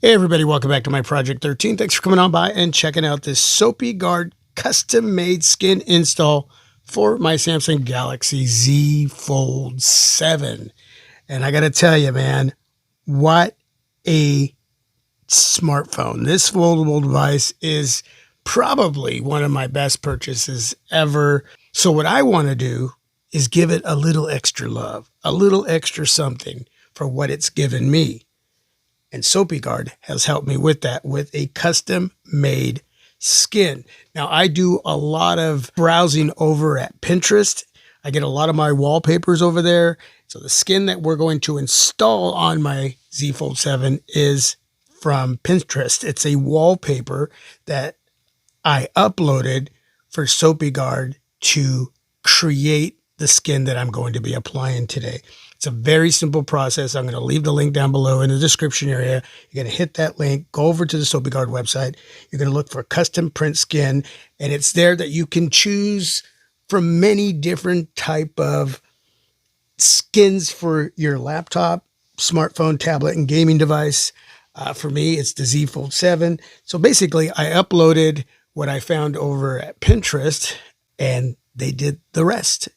Hey everybody, welcome back to my Project 13. Thanks for coming on by and checking out this Sopiguard custom-made skin install for my Samsung Galaxy Z Fold 7. And I gotta tell you, man, what a smartphone. This foldable device is probably one of my best purchases ever. So what I want to do is give it a little extra love, a little extra something for what it's given me. And Sopiguard has helped me with that with a custom-made skin. Now, I do a lot of browsing over at Pinterest. I get a lot of my wallpapers over there. So the skin that we're going to install on my Z Fold 7 is from Pinterest. It's a wallpaper that I uploaded for Sopiguard to create the skin that I'm going to be applying today. It's a very simple process. I'm going to leave the link down below in the description area. You're going to hit that link, go over to the Sopiguard website. You're going to look for custom print skin, and it's there that you can choose from many different type of skins for your laptop, smartphone, tablet, and gaming device. For me, it's the Z Fold 7. So basically, I uploaded what I found over at Pinterest, and they did the rest.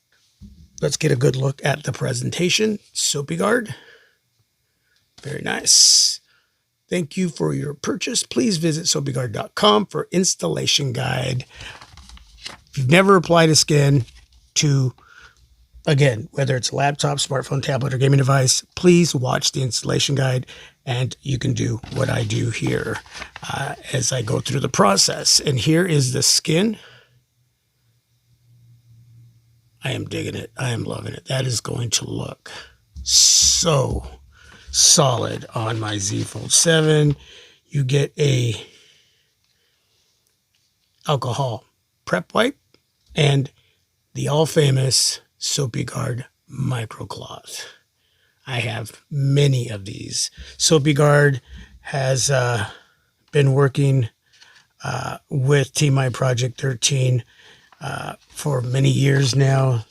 Let's get a good look at the presentation. Sopiguard. Very nice. Thank you for your purchase. Please visit sopiguard.com for installation guide. If you've never applied a skin to, again, whether it's a laptop, smartphone, tablet, or gaming device, please watch the installation guide and you can do what I do here as I go through the process. And here is the skin. I am digging it. I am loving it. That is going to look so solid on my Z Fold 7. You get a alcohol prep wipe and the all famous Sopiguard microcloth. I have many of these. Sopiguard has been working with Team My Project 13 for many years now.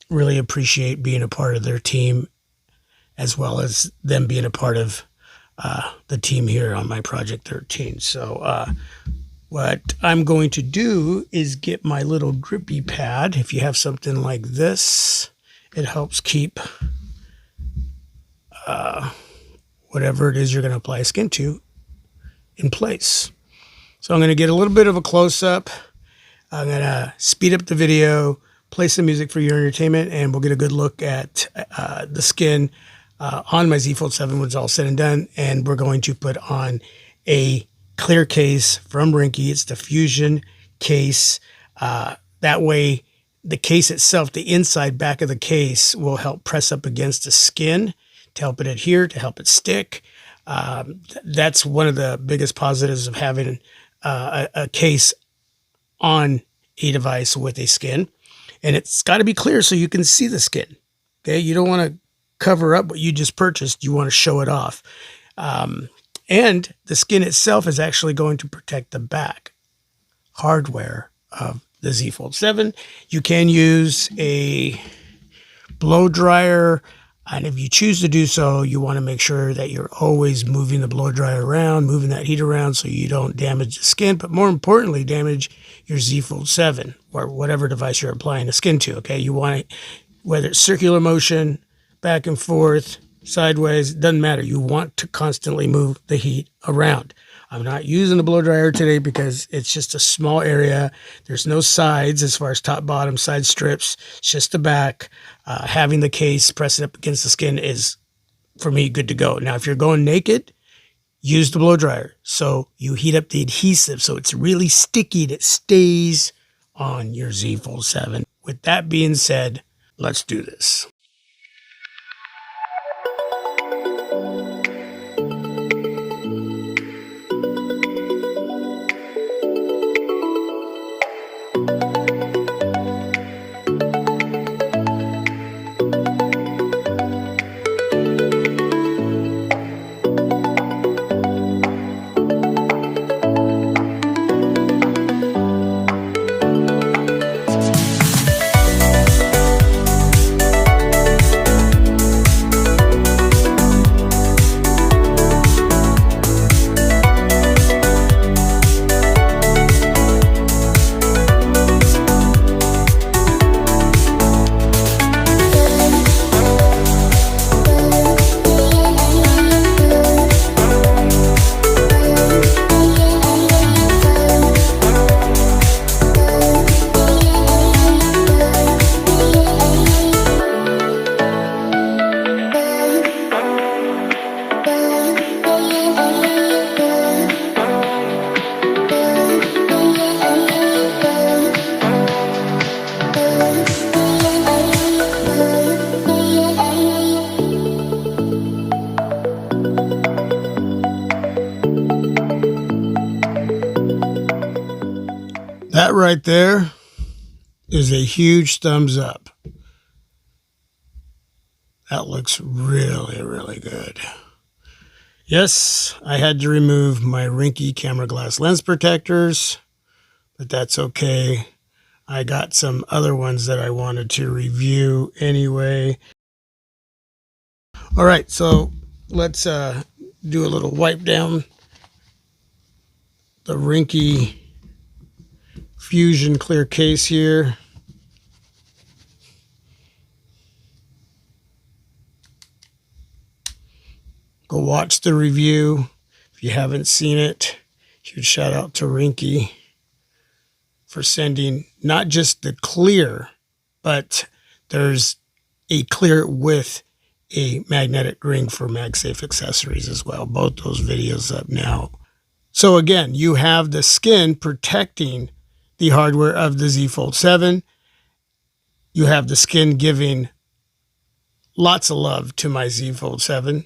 Really appreciate being a part of their team, as well as them being a part of the team here on my Project 13. So what I'm going to do is get my little grippy pad. If you have something like this, it helps keep whatever it is you're going to apply skin to in place. So I'm going to get a little bit of a close-up. I'm going to speed up the video, play some music for your entertainment, and we'll get a good look at the skin on my Z Fold 7 when it's all said and done. And we're going to put on a clear case from Rinky. It's the Fusion case. That way, the case itself, the inside back of the case, will help press up against the skin to help it adhere, to help it stick. That's one of the biggest positives of having a case on a device with a skin, and it's got to be clear so you can see the skin. Okay, you don't want to cover up what you just purchased. You want to show it off, and the skin itself is actually going to protect the back hardware of the Z Fold 7. You can use a blow dryer. And if you choose to do so, you want to make sure that you're always moving the blow dryer around, moving that heat around so you don't damage the skin, but more importantly, damage your Z Fold 7 or whatever device you're applying the skin to, okay? You want it, whether it's circular motion, back and forth, sideways, it doesn't matter. You want to constantly move the heat around. I'm not using the blow dryer today because it's just a small area. There's no sides as far as top, bottom, side strips. It's just the back. Having the case pressing up against the skin is, for me, good to go. Now, if you're going naked, use the blow dryer. So you heat up the adhesive so it's really sticky and it stays on your Z Fold 7. With that being said, let's do this. That right there is a huge thumbs up. That looks really, really good. Yes, I had to remove my Rinky camera glass lens protectors, but that's okay. I got some other ones that I wanted to review anyway. All right, so let's do a little wipe down the Rinky Fusion clear case here. Go watch the review. If you haven't seen it, huge shout out to Rinky for sending not just the clear, but there's a clear with a magnetic ring for MagSafe accessories as well. Both those videos up now. So again, you have the skin protecting the hardware of the Z Fold 7. You have the skin giving lots of love to my Z Fold 7.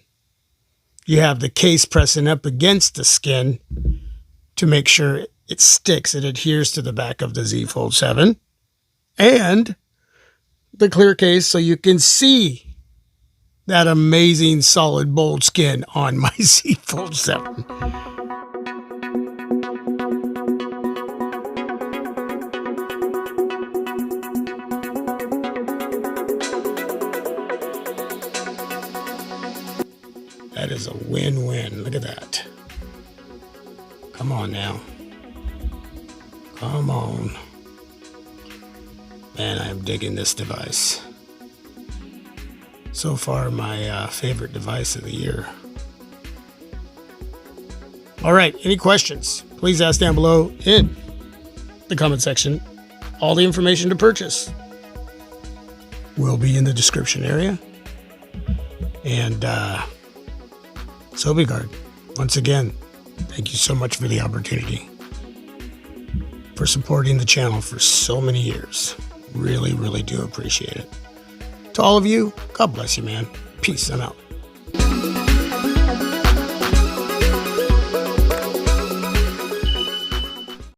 You have the case pressing up against the skin to make sure it sticks, it adheres to the back of the Z Fold 7. And the clear case so you can see that amazing solid bold skin on my Z Fold 7. That is a win-win. Look at that. Come on now. Come on. Man, I'm digging this device. So far, my favorite device of the year. All right, any questions? Please ask down below in the comment section. All the information to purchase will be in the description area. And Sopiguard, once again, thank you so much for the opportunity, for supporting the channel for so many years. Really, really do appreciate it. To all of you, God bless you, man. Peace. I'm out.